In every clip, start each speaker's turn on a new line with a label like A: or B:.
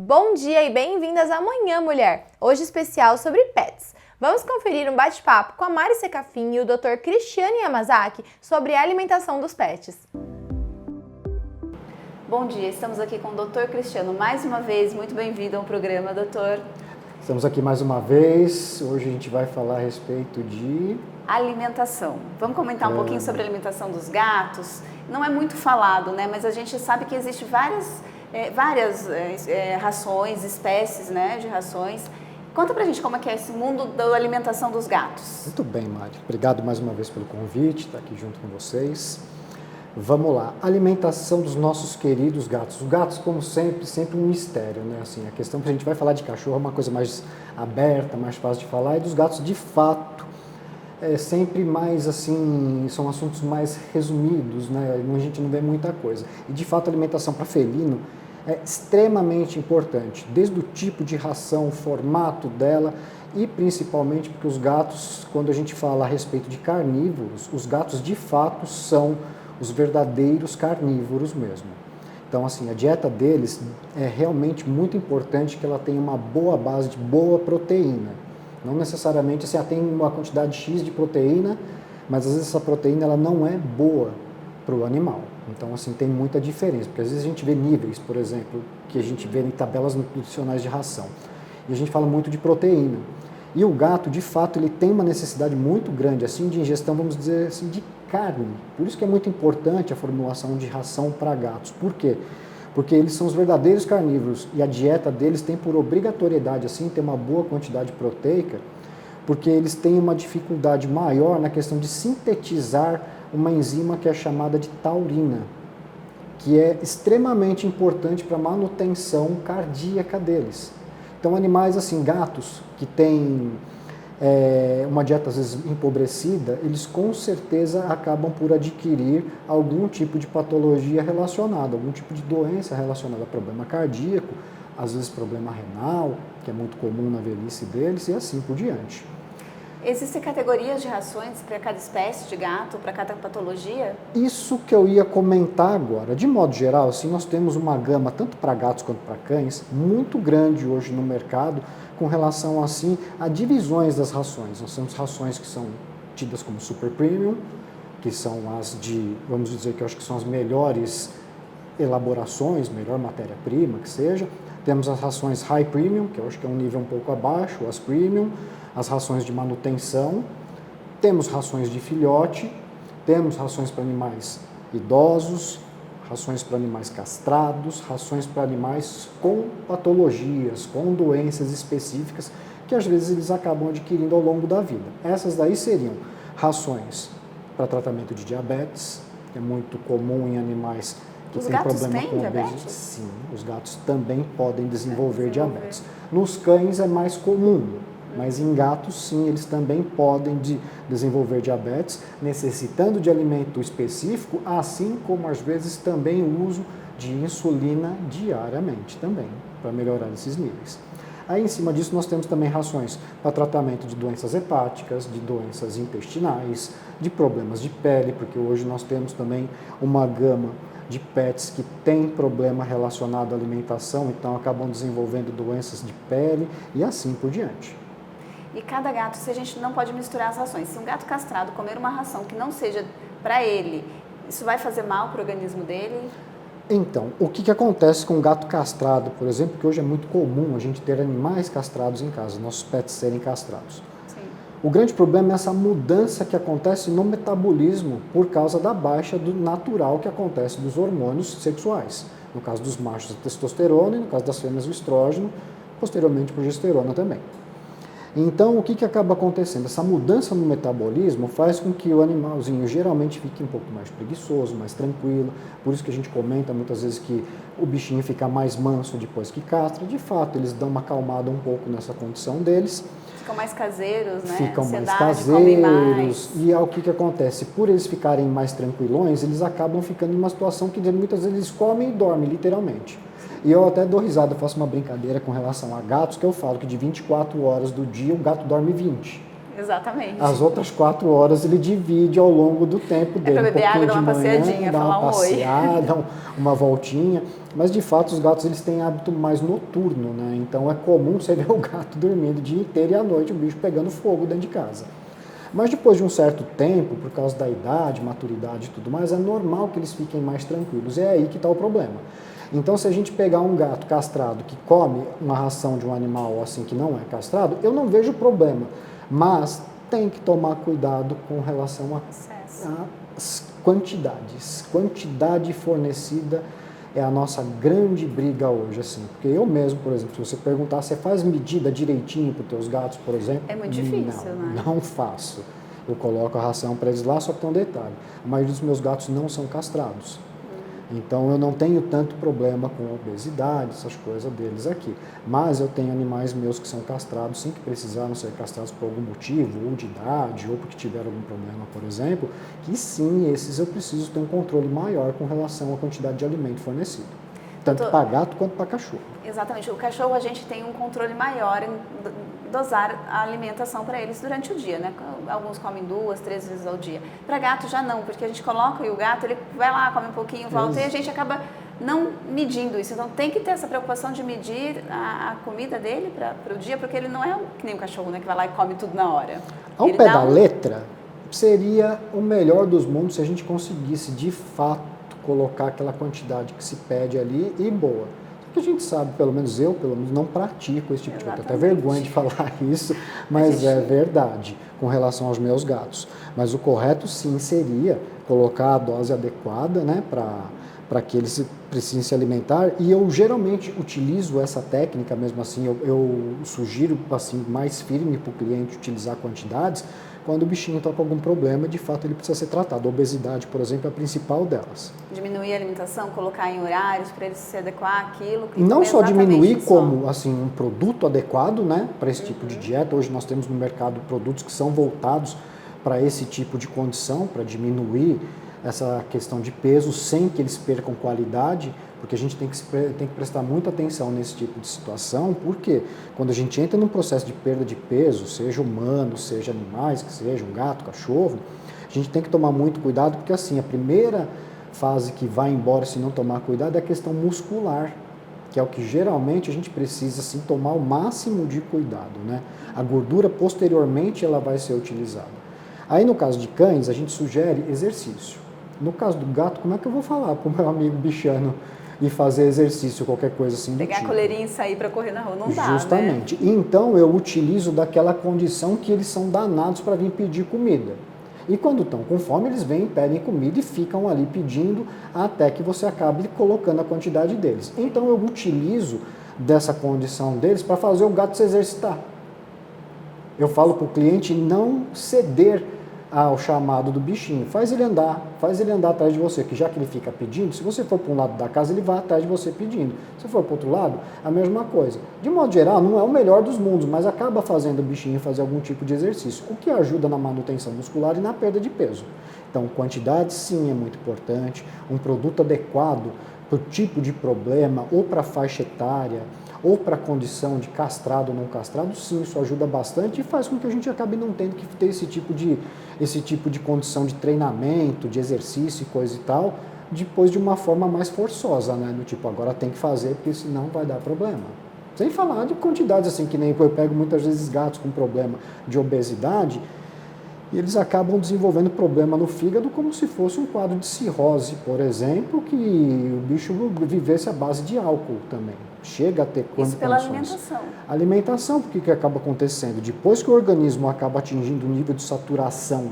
A: Bom dia e bem-vindas à Manhã Mulher, hoje especial sobre pets. Vamos conferir um bate-papo com a Mari Secafin e o Dr. Cristiano Yamazaki sobre a alimentação dos pets.
B: Bom dia, estamos aqui com o Dr. Cristiano mais uma vez, muito bem-vindo ao programa, doutor.
C: Estamos aqui mais uma vez, hoje a gente vai falar a respeito de...
B: alimentação. Vamos comentar um pouquinho sobre a alimentação dos gatos. Não é muito falado, né? Mas a gente sabe que existe várias rações, espécies, né, de rações. Conta pra gente como é que é esse mundo da alimentação dos gatos.
C: Muito bem, Mari. Obrigado mais uma vez pelo convite, estar aqui junto com vocês. Vamos lá, alimentação dos nossos queridos gatos. Os gatos, como sempre um mistério, né? Assim, a questão que a gente vai falar de cachorro é uma coisa mais aberta, mais fácil de falar, e dos gatos, de fato, é sempre mais assim, são assuntos mais resumidos, né? A gente não vê muita coisa. E de fato a alimentação para felino é extremamente importante, desde o tipo de ração, o formato dela e principalmente porque os gatos, quando a gente fala a respeito de carnívoros, os gatos de fato são os verdadeiros carnívoros mesmo. Então assim, a dieta deles é realmente muito importante que ela tenha uma boa base de boa proteína. Não necessariamente assim, tem uma quantidade X de proteína, mas às vezes essa proteína ela não é boa para o animal. Então assim, tem muita diferença, porque às vezes a gente vê níveis, por exemplo, que a gente vê em tabelas nutricionais de ração, e a gente fala muito de proteína. E o gato, de fato, ele tem uma necessidade muito grande assim de ingestão, vamos dizer assim, de carne. Por isso que é muito importante a formulação de ração para gatos. Por quê? Porque eles são os verdadeiros carnívoros e a dieta deles tem por obrigatoriedade assim ter uma boa quantidade proteica, porque eles têm uma dificuldade maior na questão de sintetizar uma enzima que é chamada de taurina, que é extremamente importante para a manutenção cardíaca deles. Então animais assim, gatos que têm uma dieta às vezes empobrecida, eles com certeza acabam por adquirir algum tipo de patologia relacionada, algum tipo de doença relacionada a problema cardíaco, às vezes problema renal, que é muito comum na velhice deles, e assim por diante.
B: Existem categorias de rações para cada espécie de gato, para cada patologia?
C: Isso que eu ia comentar agora. De modo geral, assim, nós temos uma gama, tanto para gatos quanto para cães, muito grande hoje no mercado, com relação assim a divisões das rações. Nós temos rações que são tidas como super premium, que são as de, vamos dizer que eu acho que são as melhores elaborações, melhor matéria-prima que seja. Temos as rações high premium, que eu acho que é um nível um pouco abaixo, as premium, as rações de manutenção, temos rações de filhote, temos rações para animais idosos, rações para animais castrados, rações para animais com patologias, com doenças específicas, que às vezes eles acabam adquirindo ao longo da vida. Essas daí seriam rações para tratamento de diabetes, que é muito comum em animais que têm problema com obesidade. Sim, os gatos também podem desenvolver diabetes. Nos cães é mais comum, mas em gatos sim, eles também podem desenvolver diabetes, necessitando de alimento específico, assim como às vezes também o uso de insulina diariamente também, para melhorar esses níveis. Aí em cima disso nós temos também rações para tratamento de doenças hepáticas, de doenças intestinais, de problemas de pele, porque hoje nós temos também uma gama de pets que tem problema relacionado à alimentação, então acabam desenvolvendo doenças de pele e assim por diante.
B: E cada gato, se a gente não pode misturar as rações, se um gato castrado comer uma ração que não seja para ele, isso vai fazer mal para o organismo dele?
C: Então, o que acontece com um gato castrado, por exemplo, que hoje é muito comum a gente ter animais castrados em casa, nossos pets serem castrados.
B: Sim.
C: O grande problema é essa mudança que acontece no metabolismo por causa da baixa do natural que acontece dos hormônios sexuais. No caso dos machos, a testosterona, e no caso das fêmeas, o estrógeno, posteriormente a progesterona também. Então, o que acaba acontecendo? Essa mudança no metabolismo faz com que o animalzinho geralmente fique um pouco mais preguiçoso, mais tranquilo. Por isso que a gente comenta muitas vezes que o bichinho fica mais manso depois que castra. De fato, eles dão uma acalmada um pouco nessa condição deles.
B: Ficam mais caseiros, né?
C: Ficam mais
B: Ansiedade, comem mais.
C: caseiros. E é o que acontece? Por eles ficarem mais tranquilões, eles acabam ficando em uma situação que muitas vezes eles comem e dormem, literalmente. E eu até dou risada, faço uma brincadeira com relação a gatos, que eu falo que de 24 horas do dia, o gato dorme 20.
B: Exatamente.
C: As outras 4 horas ele divide ao longo do tempo dele.
B: É para beber água, dar uma
C: passeadinha,
B: falar um oi.
C: Dar uma voltinha. Mas de fato os gatos eles têm hábito mais noturno, né? Então é comum você ver o gato dormindo o dia inteiro e à noite o bicho pegando fogo dentro de casa. Mas depois de um certo tempo, por causa da idade, maturidade e tudo mais, é normal que eles fiquem mais tranquilos. É aí que está o problema. Então, se a gente pegar um gato castrado que come uma ração de um animal assim que não é castrado, eu não vejo problema. Mas tem que tomar cuidado com relação às quantidades. Quantidade fornecida é a nossa grande briga hoje, assim. Porque eu mesmo, por exemplo, se você perguntar, você faz medida direitinho para os teus gatos, por exemplo?
B: É muito difícil, né?
C: Não faço. Eu coloco a ração para eles lá, só que tem um detalhe. A maioria dos meus gatos não são castrados. Então eu não tenho tanto problema com obesidade, essas coisas deles aqui. Mas eu tenho animais meus que são castrados, sim, que precisaram ser castrados por algum motivo, ou de idade, ou porque tiveram algum problema, por exemplo, que sim, esses eu preciso ter um controle maior com relação à quantidade de alimento fornecido. Tanto para gato quanto para cachorro.
B: Exatamente. O cachorro a gente tem um controle maior em dosar a alimentação para eles durante o dia, né? Alguns comem 2, 3 vezes ao dia. Para gato já não, porque a gente coloca e o gato ele vai lá, come um pouquinho, volta e a gente acaba não medindo isso. Então tem que ter essa preocupação de medir a comida dele para o dia, porque ele não é que nem o cachorro, né? Que vai lá e come tudo na hora.
C: Ao pé da letra, seria o melhor dos mundos se a gente conseguisse de fato colocar aquela quantidade que se pede ali e boa. Só que a gente sabe, pelo menos eu, não pratico esse tipo de coisa. Tenho até vergonha de falar isso, mas é verdade com relação aos meus gatos. Mas o correto sim seria colocar a dose adequada, né, para que eles precisem se alimentar. E eu geralmente utilizo essa técnica mesmo assim, eu sugiro assim, mais firme para o cliente utilizar quantidades, quando o bichinho está com algum problema, de fato ele precisa ser tratado. A obesidade, por exemplo, é a principal delas.
B: Diminuir a alimentação, colocar em horários para ele se adequar àquilo.
C: Não só diminuir como assim, um produto adequado, né, para esse tipo de dieta. Hoje nós temos no mercado produtos que são voltados para esse tipo de condição, para diminuir essa questão de peso sem que eles percam qualidade, porque a gente tem que prestar muita atenção nesse tipo de situação, porque quando a gente entra num processo de perda de peso, seja humano, seja animais, que seja um gato, cachorro, a gente tem que tomar muito cuidado, porque assim, a primeira fase que vai embora se não tomar cuidado é a questão muscular, que é o que geralmente a gente precisa assim, tomar o máximo de cuidado, né? A gordura posteriormente ela vai ser utilizada. Aí no caso de cães, a gente sugere exercício. No caso do gato, como é que eu vou falar para o meu amigo bichano e fazer exercício, qualquer coisa assim do tipo?
B: Pegar a coleirinha e sair para correr na rua, não dá,
C: justamente. Né? Então eu utilizo daquela condição que eles são danados para vir pedir comida. E quando estão com fome, eles vêm, pedem comida e ficam ali pedindo até que você acabe colocando a quantidade deles. Então eu utilizo dessa condição deles para fazer o gato se exercitar. Eu falo para o cliente não ceder ao chamado do bichinho, faz ele andar atrás de você, que já que ele fica pedindo, se você for para um lado da casa, ele vai atrás de você pedindo. Se for para o outro lado, a mesma coisa. De modo geral, não é o melhor dos mundos, mas acaba fazendo o bichinho fazer algum tipo de exercício, o que ajuda na manutenção muscular e na perda de peso. Então, quantidade sim é muito importante, um produto adequado para o tipo de problema, ou para a faixa etária, ou para a condição de castrado ou não castrado, sim, isso ajuda bastante e faz com que a gente acabe não tendo que ter esse tipo de condição de treinamento, de exercício e coisa e tal, depois de uma forma mais forçosa, né? Do tipo, agora tem que fazer porque senão vai dar problema. Sem falar de quantidades assim, que nem eu pego muitas vezes gatos com problema de obesidade, e eles acabam desenvolvendo problema no fígado como se fosse um quadro de cirrose, por exemplo, que o bicho vivesse à base de álcool também. Chega a ter
B: isso pela alimentação.
C: Alimentação, porque que acaba acontecendo? Depois que o organismo acaba atingindo o nível de saturação,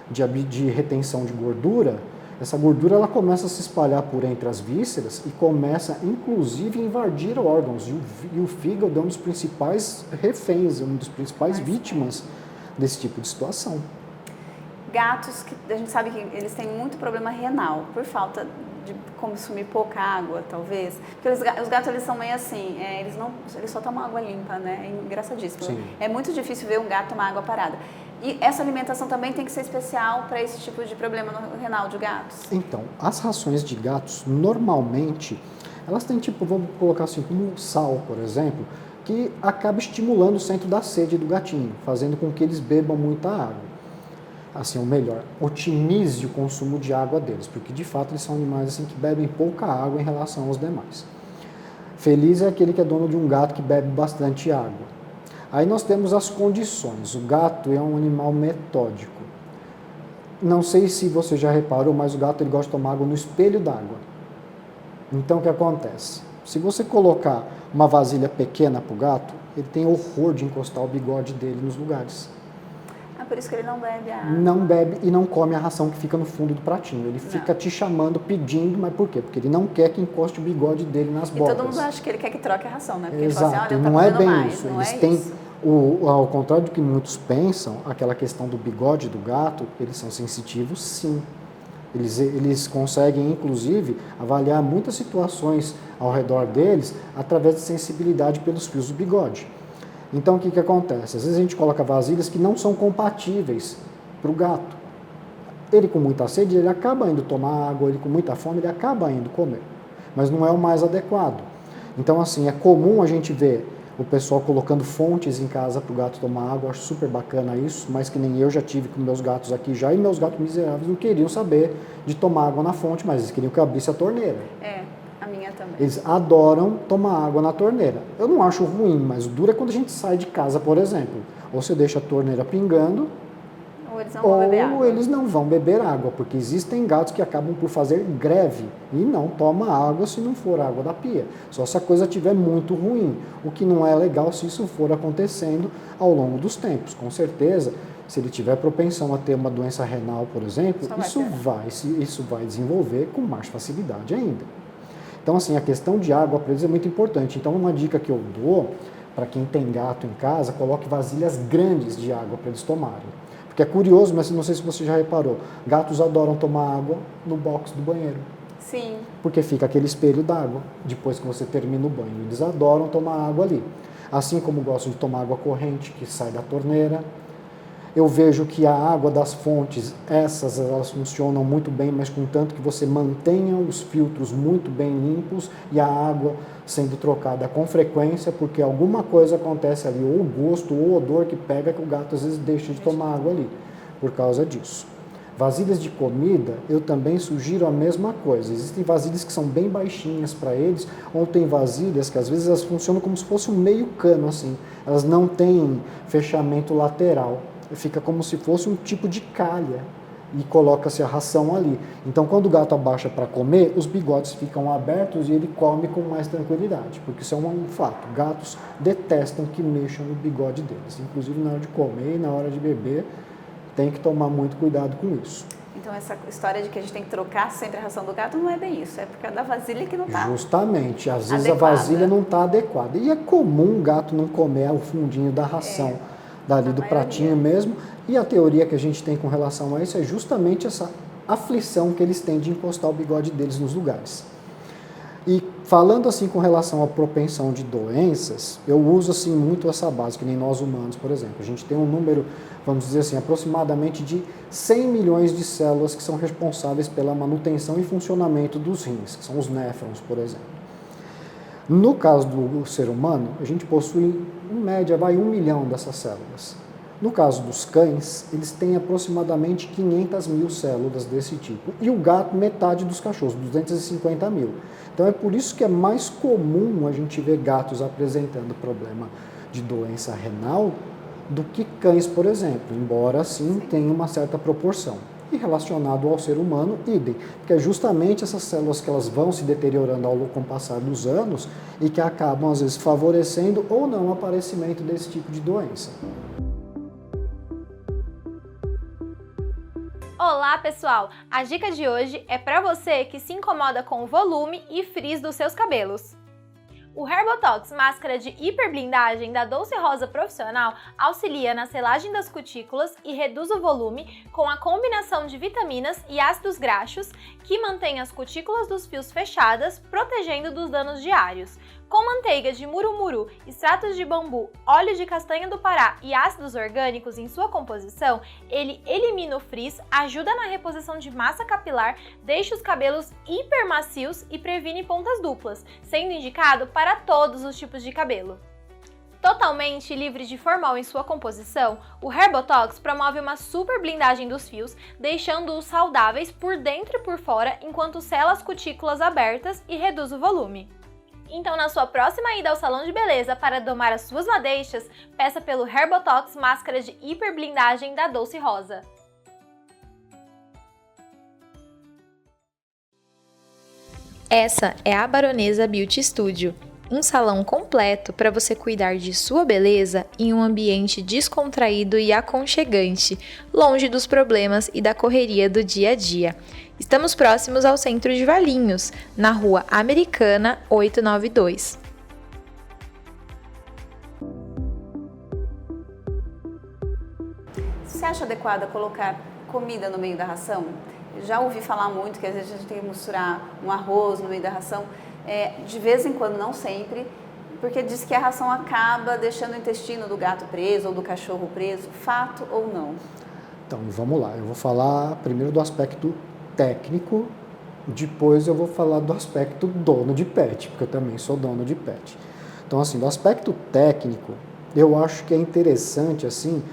C: de retenção de gordura, essa gordura ela começa a se espalhar por entre as vísceras e começa, inclusive, a invadir órgãos. E o fígado é um dos principais reféns, uma das principais vítimas desse tipo de situação.
B: Gatos, que a gente sabe que eles têm muito problema renal, por falta de consumir pouca água, talvez. Porque os gatos, eles são meio assim, eles só tomam água limpa, né? É engraçadíssimo.
C: Sim.
B: É muito difícil ver um gato tomar água parada. E essa alimentação também tem que ser especial para esse tipo de problema renal de gatos?
C: Então, as rações de gatos, normalmente, elas têm tipo, vamos colocar assim, como sal, por exemplo, que acaba estimulando o centro da sede do gatinho, fazendo com que eles bebam muita água. assim, ou melhor, otimize o consumo de água deles, porque de fato eles são animais assim, que bebem pouca água em relação aos demais. Feliz é aquele que é dono de um gato que bebe bastante água. Aí nós temos as condições. O gato é um animal metódico. Não sei se você já reparou, mas o gato ele gosta de tomar água no espelho d'água. Então o que acontece? Se você colocar uma vasilha pequena para o gato, ele tem horror de encostar o bigode dele nos lugares.
B: Por isso que ele não bebe a água.
C: Não bebe e não come a ração que fica no fundo do pratinho. Ele fica te chamando, pedindo, mas por quê? Porque ele não quer que encoste o bigode dele nas bordas.
B: E todo mundo acha que ele quer que troque a ração, né? Porque
C: Exato,
B: ele fala assim, olha, tá
C: não é bem
B: mais.
C: isso.
B: Não
C: Eles
B: é
C: têm,
B: isso.
C: ao contrário do que muitos pensam, aquela questão do bigode do gato, eles são sensitivos sim. Eles conseguem, inclusive, avaliar muitas situações ao redor deles através de sensibilidade pelos fios do bigode. Então, o que acontece? Às vezes a gente coloca vasilhas que não são compatíveis para o gato. Ele com muita sede, ele acaba indo tomar água, ele com muita fome, ele acaba indo comer. Mas não é o mais adequado. Então, assim, é comum a gente ver o pessoal colocando fontes em casa para o gato tomar água, acho super bacana isso, mas que nem eu já tive com meus gatos aqui já, e meus gatos miseráveis não queriam saber de tomar água na fonte, mas eles queriam que eu abrisse a torneira.
B: É, a minha também.
C: Eles adoram tomar água na torneira. Eu não acho ruim, mas o duro é quando a gente sai de casa, por exemplo. Ou você deixa a torneira pingando,
B: Ou eles não vão beber água.
C: ou eles não vão beber água, porque existem gatos que acabam por fazer greve e não toma água se não for água da pia. Só se a coisa estiver muito ruim, o que não é legal se isso for acontecendo ao longo dos tempos. Com certeza, se ele tiver propensão a ter uma doença renal, por exemplo, isso vai desenvolver com mais facilidade ainda. Então, assim, a questão de água para eles é muito importante. Então, uma dica que eu dou para quem tem gato em casa, coloque vasilhas grandes de água para eles tomarem. Porque é curioso, mas não sei se você já reparou, gatos adoram tomar água no box do banheiro.
B: Sim.
C: Porque fica aquele espelho d'água depois que você termina o banho. Eles adoram tomar água ali. Assim como gostam de tomar água corrente, que sai da torneira. Eu vejo que a água das fontes, elas funcionam muito bem, mas contanto que você mantenha os filtros muito bem limpos e a água sendo trocada com frequência, porque alguma coisa acontece ali, ou o gosto, ou o odor que pega, que o gato às vezes deixa de tomar água ali, por causa disso. Vasilhas de comida, eu também sugiro a mesma coisa. Existem vasilhas que são bem baixinhas para eles, ou tem vasilhas que às vezes elas funcionam como se fosse um meio cano, assim. Elas não têm fechamento lateral. Fica como se fosse um tipo de calha e coloca-se a ração ali. Então, quando o gato abaixa para comer, os bigodes ficam abertos e ele come com mais tranquilidade, porque isso é um fato. Gatos detestam que mexam no bigode deles, inclusive na hora de comer e na hora de beber, tem que tomar muito cuidado com isso.
B: Então, essa história de que a gente tem que trocar sempre a ração do gato não é bem isso, é por causa da vasilha que não está.
C: Justamente, às vezes
B: adequada.
C: A vasilha não está adequada. E é comum o gato não comer o fundinho da ração. Dali do pratinho mesmo, e a teoria que a gente tem com relação a isso é justamente essa aflição que eles têm de encostar o bigode deles nos lugares. E falando assim com relação à propensão de doenças, eu uso assim muito essa base, que nem nós humanos, por exemplo. A gente tem um número, vamos dizer assim, aproximadamente de 100 milhões de células que são responsáveis pela manutenção e funcionamento dos rins, que são os néfrons, por exemplo. No caso do ser humano, a gente possui, em média, 1 milhão dessas células. No caso dos cães, eles têm aproximadamente 500 mil células desse tipo. E o gato, metade dos cachorros, 250 mil. Então é por isso que é mais comum a gente ver gatos apresentando problema de doença renal do que cães, por exemplo, embora sim tenha uma certa proporção. E relacionado ao ser humano, idem, porque é justamente essas células que elas vão se deteriorando com o passar dos anos e que acabam, às vezes, favorecendo ou não o aparecimento desse tipo de doença.
A: Olá, pessoal! A dica de hoje é para você que se incomoda com o volume e frizz dos seus cabelos. O Herbotox Máscara de Hiperblindagem da Dolce Rosa Profissional auxilia na selagem das cutículas e reduz o volume com a combinação de vitaminas e ácidos graxos que mantém as cutículas dos fios fechadas, protegendo dos danos diários. Com manteiga de murumuru, extratos de bambu, óleo de castanha do Pará e ácidos orgânicos em sua composição, ele elimina o frizz, ajuda na reposição de massa capilar, deixa os cabelos hipermacios e previne pontas duplas, sendo indicado para todos os tipos de cabelo. Totalmente livre de formol em sua composição, o Herbotox promove uma super blindagem dos fios, deixando-os saudáveis por dentro e por fora, enquanto sela as cutículas abertas e reduz o volume. Então, na sua próxima ida ao salão de beleza para domar as suas madeixas, peça pelo Herbotox Máscara de Hiperblindagem da Dolce Rosa. Essa é a Baronesa Beauty Studio, um salão completo para você cuidar de sua beleza em um ambiente descontraído e aconchegante, longe dos problemas e da correria do dia a dia. Estamos próximos ao centro de Valinhos, na Rua Americana 892.
B: Você acha adequado colocar comida no meio da ração? Já ouvi falar muito que às vezes a gente tem que misturar um arroz no meio da ração. De vez em quando, não sempre, porque diz que a ração acaba deixando o intestino do gato preso ou do cachorro preso. Fato ou não?
C: Então, vamos lá. Eu vou falar primeiro do aspecto técnico, depois eu vou falar do aspecto dono de pet, porque eu também sou dono de pet. Então, assim, do aspecto técnico, eu acho que é interessante, assim,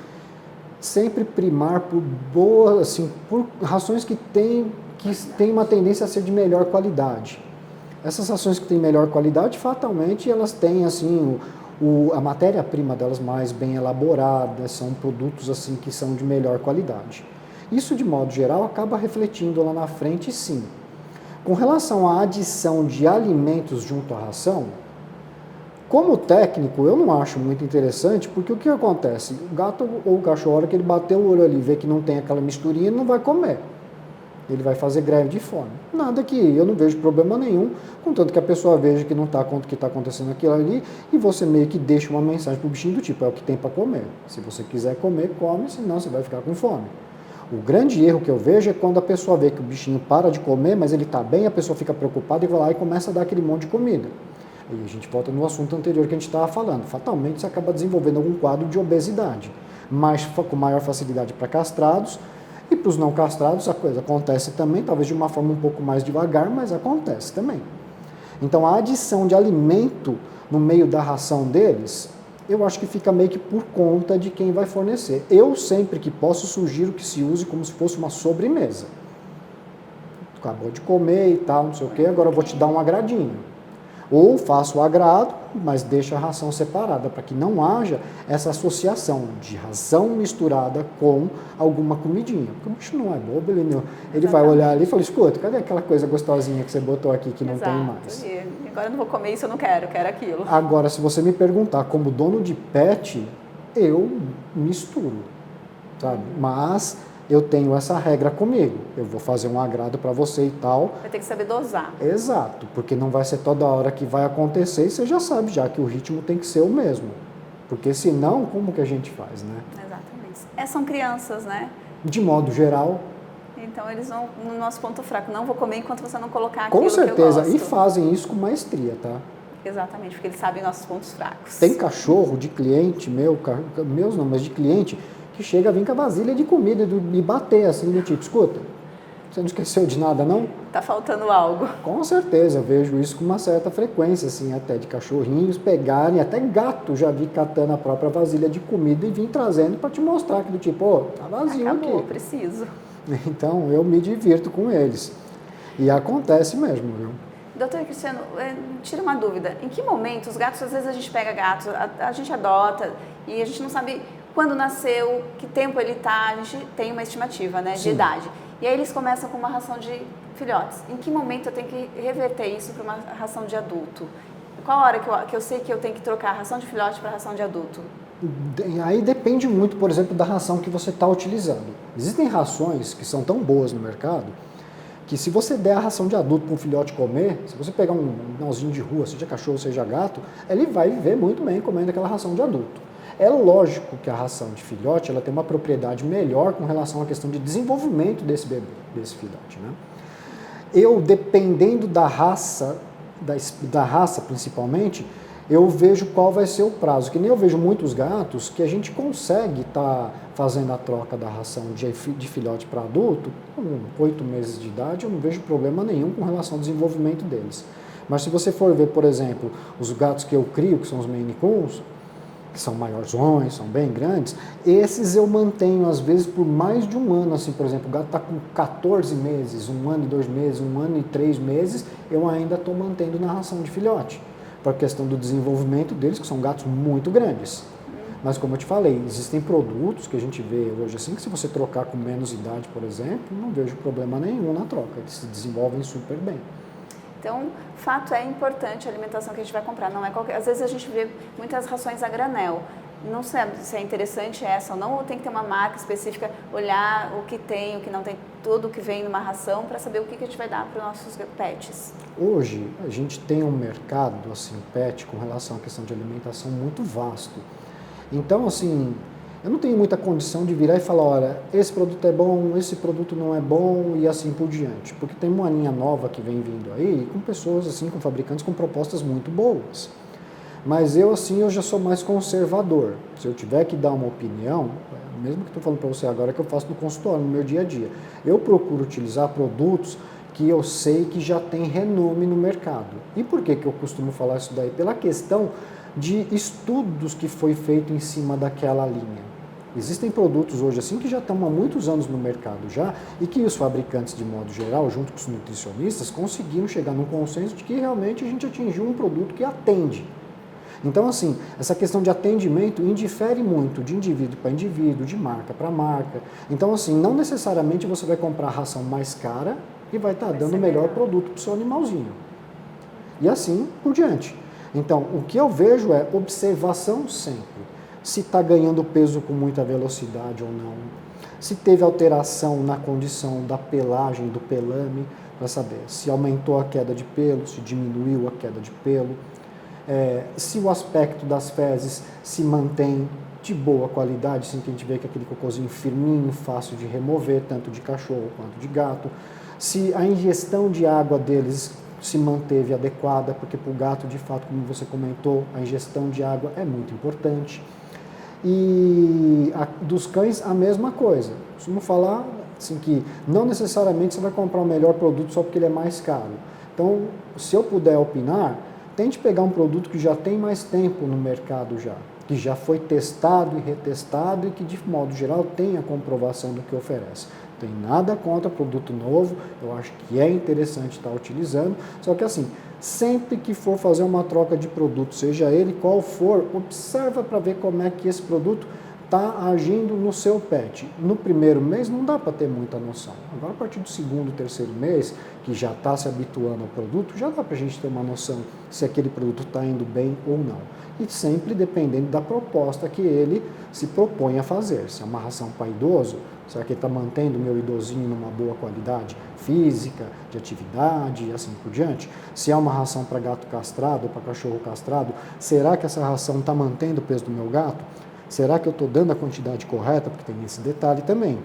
C: sempre primar por boas, assim, por rações que têm uma tendência a ser de melhor qualidade. Essas rações que têm melhor qualidade, fatalmente, elas têm, assim, a matéria-prima delas mais bem elaborada, são produtos, assim, que são de melhor qualidade. Isso, de modo geral, acaba refletindo lá na frente, sim. Com relação à adição de alimentos junto à ração, como técnico, eu não acho muito interessante, porque o que acontece? O gato ou o cachorro, a hora que ele bater o olho ali e vê que não tem aquela misturinha, ele não vai comer. Ele vai fazer greve de fome. Nada que eu não vejo problema nenhum, contanto que a pessoa veja que não está acontecendo aquilo ali, e você meio que deixa uma mensagem para o bichinho do tipo, é o que tem para comer. Se você quiser comer, come, senão você vai ficar com fome. O grande erro que eu vejo é quando a pessoa vê que o bichinho para de comer, mas ele está bem, a pessoa fica preocupada e vai lá e começa a dar aquele monte de comida. E a gente volta no assunto anterior que a gente estava falando. Fatalmente você acaba desenvolvendo algum quadro de obesidade, mas com maior facilidade para castrados, e para os não castrados a coisa acontece também, talvez de uma forma um pouco mais devagar, mas acontece também. Então a adição de alimento no meio da ração deles, eu acho que fica meio que por conta de quem vai fornecer. Eu sempre que posso sugiro que se use como se fosse uma sobremesa. Acabou de comer e tal, não sei o que, agora eu vou te dar um agradinho. Ou faço o agrado, mas deixa a ração separada, para que não haja essa associação de ração misturada com alguma comidinha. Porque o bicho não é bobo, ele vai olhar ali e fala, escuta, cadê aquela coisa gostosinha que você botou aqui que não tem mais?
B: E agora eu não vou comer isso, eu não quero aquilo.
C: Agora, se você me perguntar como dono de pet, eu misturo, sabe? Mas eu tenho essa regra comigo. Eu vou fazer um agrado para você e tal.
B: Vai ter que saber dosar.
C: Exato, porque não vai ser toda hora que vai acontecer e você já sabe já que o ritmo tem que ser o mesmo. Porque senão, como que a gente faz, né?
B: Exatamente. São crianças, né?
C: De modo geral.
B: Então eles vão no nosso ponto fraco. Não vou comer enquanto você não colocar aquilo
C: com certeza,
B: que eu gosto.
C: E fazem isso com maestria, tá?
B: Exatamente, porque eles sabem nossos pontos fracos.
C: Tem cachorro de cliente meus não, mas de cliente, que chega a vir com a vasilha de comida e bater assim, do tipo, escuta, você não esqueceu de nada, não?
B: Tá faltando algo.
C: Com certeza, eu vejo isso com uma certa frequência, assim, até de cachorrinhos pegarem, até gato já vi catando a própria vasilha de comida e vim trazendo para te mostrar que do tipo, ó, tá vazio
B: Acabou,
C: aqui.
B: preciso.
C: Então, eu me divirto com eles. E acontece mesmo, viu?
B: Doutor Cristiano, tira uma dúvida. Em que momento os gatos, às vezes a gente pega gatos, a gente adota e a gente não sabe quando nasceu, que tempo ele tá, a gente tem uma estimativa, né, de idade. E aí eles começam com uma ração de filhotes. Em que momento eu tenho que reverter isso para uma ração de adulto? Qual hora que eu sei que eu tenho que trocar a ração de filhote para a ração de adulto?
C: Aí depende muito, por exemplo, da ração que você está utilizando. Existem rações que são tão boas no mercado que se você der a ração de adulto para um filhote comer, se você pegar um nozinho de rua, seja cachorro, seja gato, ele vai viver muito bem comendo aquela ração de adulto. É lógico que a ração de filhote ela tem uma propriedade melhor com relação à questão de desenvolvimento desse bebê, desse filhote, né? Eu, dependendo da raça principalmente, eu vejo qual vai ser o prazo. Que nem eu vejo muitos gatos que a gente consegue estar fazendo a troca da ração de filhote para adulto, com 8 meses de idade, eu não vejo problema nenhum com relação ao desenvolvimento deles. Mas se você for ver, por exemplo, os gatos que eu crio, que são os Maine Coons, que são maiorzões, são bem grandes, esses eu mantenho às vezes por mais de um ano, assim, por exemplo, o gato está com 14 meses, 1 ano e 2 meses, 1 ano e 3 meses, eu ainda estou mantendo na ração de filhote, por questão do desenvolvimento deles, que são gatos muito grandes. Mas como eu te falei, existem produtos que a gente vê hoje assim, que se você trocar com menos idade, por exemplo, não vejo problema nenhum na troca, eles se desenvolvem super bem.
B: Então, fato é importante a alimentação que a gente vai comprar, não é qualquer... Às vezes a gente vê muitas rações a granel, não sei se é interessante essa ou não, ou tem que ter uma marca específica, olhar o que tem, o que não tem, tudo que vem numa ração, para saber o que a gente vai dar para os nossos pets.
C: Hoje, a gente tem um mercado, assim, pet, com relação à questão de alimentação muito vasto. Então, assim, eu não tenho muita condição de virar e falar, olha, esse produto é bom, esse produto não é bom e assim por diante. Porque tem uma linha nova que vem vindo aí com pessoas, assim, com fabricantes com propostas muito boas. Mas eu, assim, eu já sou mais conservador. Se eu tiver que dar uma opinião, mesmo que estou falando para você agora que eu faço no consultório, no meu dia a dia, eu procuro utilizar produtos que eu sei que já tem renome no mercado. E por que eu costumo falar isso daí? Pela questão de estudos que foi feito em cima daquela linha. Existem produtos hoje assim que já estão há muitos anos no mercado já e que os fabricantes, de modo geral, junto com os nutricionistas, conseguiram chegar num consenso de que realmente a gente atingiu um produto que atende. Então, assim, essa questão de atendimento indifere muito de indivíduo para indivíduo, de marca para marca. Então, assim, não necessariamente você vai comprar a ração mais cara e vai estar dando o melhor produto para o seu animalzinho. E assim por diante. Então, o que eu vejo é observação sempre. Se está ganhando peso com muita velocidade ou não. Se teve alteração na condição da pelagem, do pelame, para saber se aumentou a queda de pelo, se diminuiu a queda de pelo. Se o aspecto das fezes se mantém de boa qualidade, assim que a gente vê que aquele cocôzinho firminho, fácil de remover, tanto de cachorro quanto de gato. Se a ingestão de água deles se manteve adequada, porque para o gato, de fato, como você comentou, a ingestão de água é muito importante. E dos cães, a mesma coisa. Costumo falar assim, que não necessariamente você vai comprar o melhor produto só porque ele é mais caro. Então, se eu puder opinar, tente pegar um produto que já tem mais tempo no mercado já, que já foi testado e retestado e que, de modo geral, tem a comprovação do que oferece. Não tem nada contra produto novo, eu acho que é interessante estar utilizando, só que assim, sempre que for fazer uma troca de produto, seja ele qual for, observa para ver como é que esse produto está agindo no seu pet. No primeiro mês não dá para ter muita noção. Agora, a partir do segundo, terceiro mês, que já está se habituando ao produto, já dá para a gente ter uma noção se aquele produto está indo bem ou não. E sempre dependendo da proposta que ele se propõe a fazer. Se é uma ração para idoso, será que ele está mantendo o meu idosinho numa boa qualidade física, de atividade e assim por diante? Se é uma ração para gato castrado ou para cachorro castrado, será que essa ração está mantendo o peso do meu gato? Será que eu estou dando a quantidade correta? Porque tem esse detalhe também.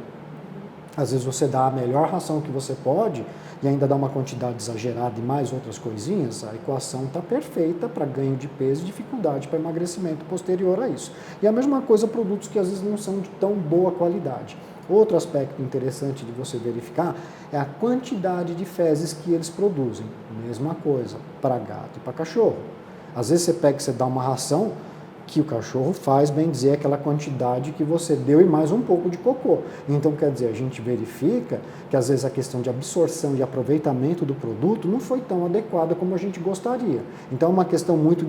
C: Às vezes você dá a melhor ração que você pode e ainda dá uma quantidade exagerada e mais outras coisinhas, a equação está perfeita para ganho de peso e dificuldade para emagrecimento posterior a isso. E a mesma coisa produtos que às vezes não são de tão boa qualidade. Outro aspecto interessante de você verificar é a quantidade de fezes que eles produzem. Mesma coisa para gato e para cachorro. Às vezes você pega e você dá uma ração que o cachorro faz, bem dizer, aquela quantidade que você deu e mais um pouco de cocô. Então, quer dizer, a gente verifica que às vezes a questão de absorção e aproveitamento do produto não foi tão adequada como a gente gostaria. Então, é uma questão muito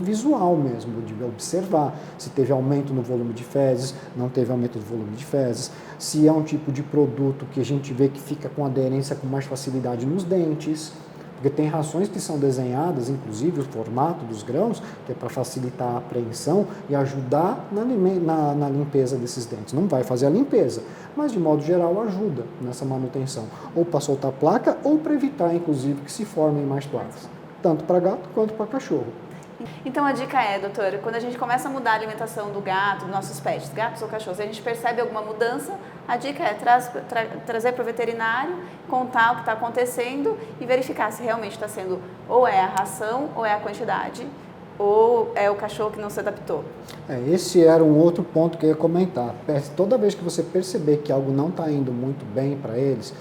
C: visual mesmo, de observar se teve aumento no volume de fezes, não teve aumento do volume de fezes, se é um tipo de produto que a gente vê que fica com aderência com mais facilidade nos dentes. Porque tem rações que são desenhadas, inclusive o formato dos grãos, que é para facilitar a apreensão e ajudar na limpeza desses dentes. Não vai fazer a limpeza, mas de modo geral ajuda nessa manutenção. Ou para soltar placa, ou para evitar, inclusive, que se formem mais placas. Tanto para gato quanto para cachorro.
B: Então a dica é, doutora, quando a gente começa a mudar a alimentação do gato, dos nossos pets, gatos ou cachorros, e a gente percebe alguma mudança, a dica é trazer para o veterinário, contar o que está acontecendo e verificar se realmente está sendo ou é a ração, ou é a quantidade, ou é o cachorro que não se adaptou.
C: Esse era um outro ponto que eu ia comentar. Toda vez que você perceber que algo não está indo muito bem para eles,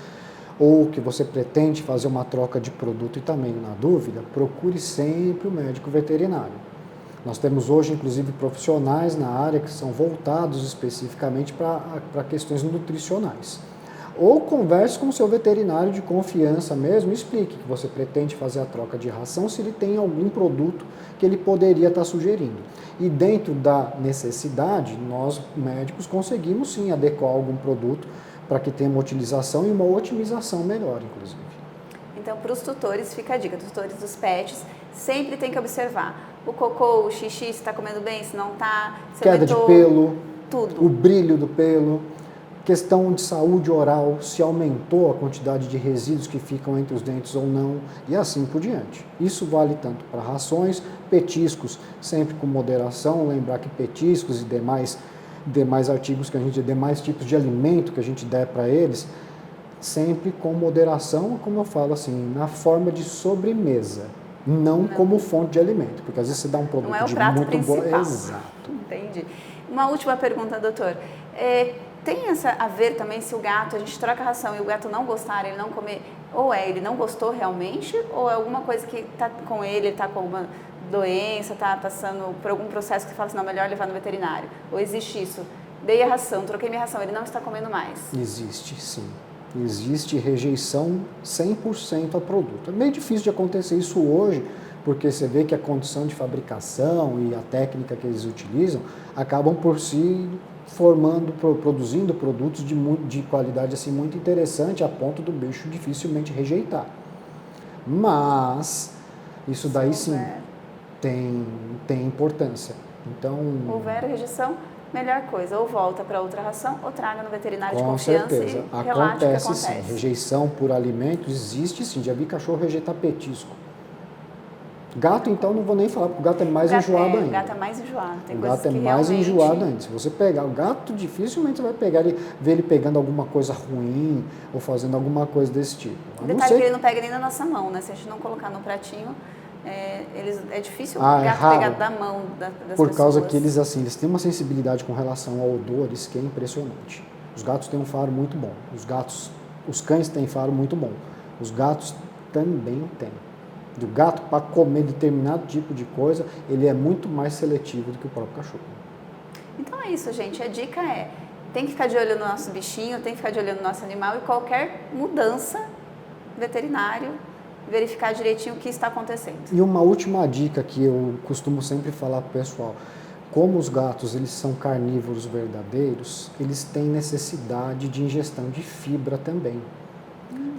C: ou que você pretende fazer uma troca de produto e também na dúvida, procure sempre o médico veterinário. Nós temos hoje, inclusive, profissionais na área que são voltados especificamente para questões nutricionais. Ou converse com o seu veterinário de confiança mesmo e explique que você pretende fazer a troca de ração se ele tem algum produto que ele poderia estar sugerindo. E dentro da necessidade, nós médicos conseguimos sim adequar algum produto para que tenha uma utilização e uma otimização melhor, inclusive.
B: Então, para os tutores, fica a dica, tutores dos pets, sempre tem que observar o cocô, o xixi, se está comendo bem, se não está, se
C: queda de pelo,
B: tudo.
C: O brilho do pelo, questão de saúde oral, se aumentou a quantidade de resíduos que ficam entre os dentes ou não, e assim por diante. Isso vale tanto para rações, petiscos, sempre com moderação, lembrar que petiscos e demais artigos que a gente, demais tipos de alimento que a gente der para eles, sempre com moderação, como eu falo assim, na forma de sobremesa, não como fonte de alimento, porque às vezes você dá um produto
B: não é o
C: de
B: prato
C: muito bom.
B: principal.
C: Exato.
B: Entendi. Uma última pergunta, doutor. Tem a ver também se o gato, a gente troca a ração e o gato não gostar, ele não comer, ou ele não gostou realmente, ou é alguma coisa que está com ele está com alguma doença, está passando por algum processo que você fala assim, não, melhor levar no veterinário. Ou existe isso? Dei a ração, troquei minha ração, ele não está comendo mais.
C: Existe, sim. Existe rejeição 100% ao produto. É meio difícil de acontecer isso hoje, porque você vê que a condição de fabricação e a técnica que eles utilizam acabam por si produzindo produtos de qualidade assim, muito interessante, a ponto do bicho dificilmente rejeitar. Mas isso daí sim tem importância. Então,
B: houver rejeição, melhor coisa, ou volta para outra ração, ou traga no veterinário de
C: com
B: confiança
C: certeza.
B: e relate o que acontece.
C: Sim, rejeição por alimentos existe sim, já vi cachorro rejeitar petisco. Gato, então, não vou nem falar, porque o gato é mais enjoado ainda.
B: O gato é mais enjoado. Tem
C: o
B: coisas
C: gato é
B: que
C: mais
B: realmente...
C: enjoado ainda. Se você pegar o gato, dificilmente você vai ver ele pegando alguma coisa ruim ou fazendo alguma coisa desse tipo.
B: O detalhe é que ele não pega nem na nossa mão, né? Se a gente não colocar no pratinho, é difícil o gato pegar da mão das pessoas.
C: Por causa que eles têm uma sensibilidade com relação a odores que é impressionante. Os gatos têm um faro muito bom. Os cães têm faro muito bom. Os gatos também têm. O gato, para comer determinado tipo de coisa, ele é muito mais seletivo do que o próprio cachorro.
B: Então é isso, gente. A dica tem que ficar de olho no nosso bichinho, tem que ficar de olho no nosso animal e qualquer mudança, veterinário, verificar direitinho o que está acontecendo.
C: E uma última dica que eu costumo sempre falar para o pessoal. Como os gatos eles são carnívoros verdadeiros, eles têm necessidade de ingestão de fibra também.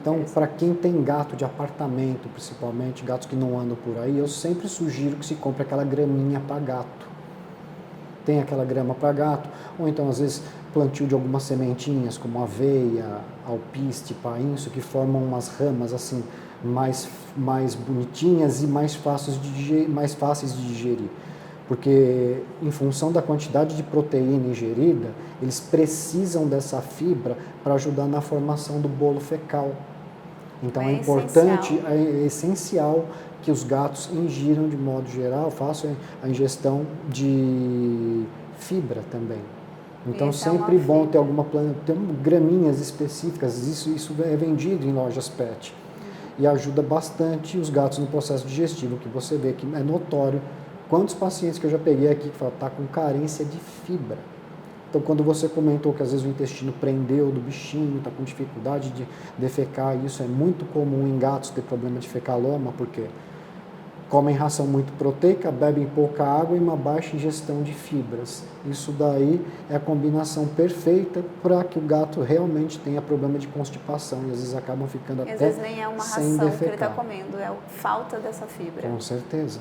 C: Então, para quem tem gato de apartamento, principalmente, gatos que não andam por aí, eu sempre sugiro que se compre aquela graminha para gato. Tem aquela grama para gato, ou então, às vezes, plantio de algumas sementinhas, como aveia, alpiste, painço, que formam umas ramas, assim, mais bonitinhas e mais fáceis de digerir. Porque, em função da quantidade de proteína ingerida, eles precisam dessa fibra para ajudar na formação do bolo fecal. Então é importante, é essencial que os gatos ingiram de modo geral, façam a ingestão de fibra também. Então sempre bom ter ter graminhas específicas, isso é vendido em lojas pet. E ajuda bastante os gatos no processo digestivo, que você vê que é notório quantos pacientes que eu já peguei aqui que falam, tá com carência de fibra. Então, quando você comentou que às vezes o intestino prendeu do bichinho, está com dificuldade de defecar, isso é muito comum em gatos ter problema de fecaloma, porque comem ração muito proteica, bebem pouca água e uma baixa ingestão de fibras. Isso daí é a combinação perfeita para que o gato realmente tenha problema de constipação e às vezes acabam ficando até sem defecar.
B: Às vezes nem é uma ração que ele está comendo, é falta dessa fibra.
C: Com certeza.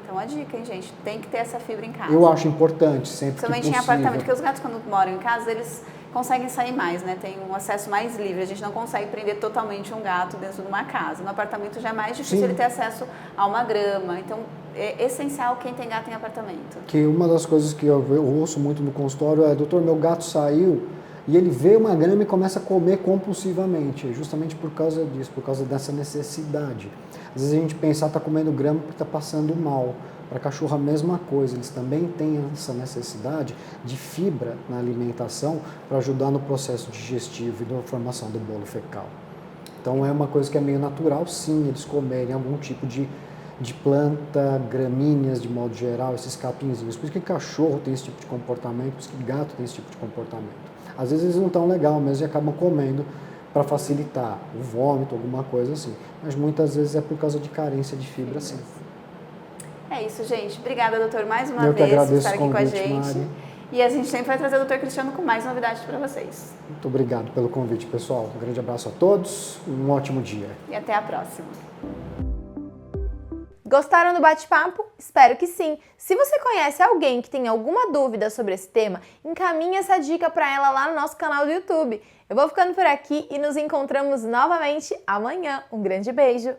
B: Então, a dica, hein, gente? Tem que ter essa fibra em casa.
C: Eu acho importante, sempre que possível.
B: Principalmente em apartamento, porque os gatos, quando moram em casa, eles conseguem sair mais, né? Tem um acesso mais livre. A gente não consegue prender totalmente um gato dentro de uma casa. No apartamento já é mais difícil ele ter acesso a uma grama. Então, é essencial quem tem gato em apartamento. Que
C: uma das coisas que eu ouço muito no consultório é, doutor, meu gato saiu e ele vê uma grama e começa a comer compulsivamente, justamente por causa disso, por causa dessa necessidade. Às vezes a gente pensa, está comendo grama porque está passando mal. Para cachorro a mesma coisa, eles também têm essa necessidade de fibra na alimentação para ajudar no processo digestivo e na formação do bolo fecal. Então é uma coisa que é meio natural, sim, eles comerem algum tipo de de planta, gramíneas de modo geral, esses capinzinhos. Por isso que cachorro tem esse tipo de comportamento, por isso que gato tem esse tipo de comportamento. Às vezes eles não estão legal mesmo e acabam comendo para facilitar o vômito, alguma coisa assim. Mas muitas vezes é por causa de carência de fibra, sim.
B: É isso, gente. Obrigada, doutor, mais uma
C: Eu
B: vez
C: que agradeço
B: por estar aqui com a
C: convite,
B: gente.
C: Mari.
B: E a gente sempre vai trazer o doutor Cristiano com mais novidades para vocês.
C: Muito obrigado pelo convite, pessoal. Um grande abraço a todos, um ótimo dia.
B: E até a próxima.
A: Gostaram do bate-papo? Espero que sim! Se você conhece alguém que tem alguma dúvida sobre esse tema, encaminhe essa dica para ela lá no nosso canal do YouTube. Eu vou ficando por aqui e nos encontramos novamente amanhã. Um grande beijo!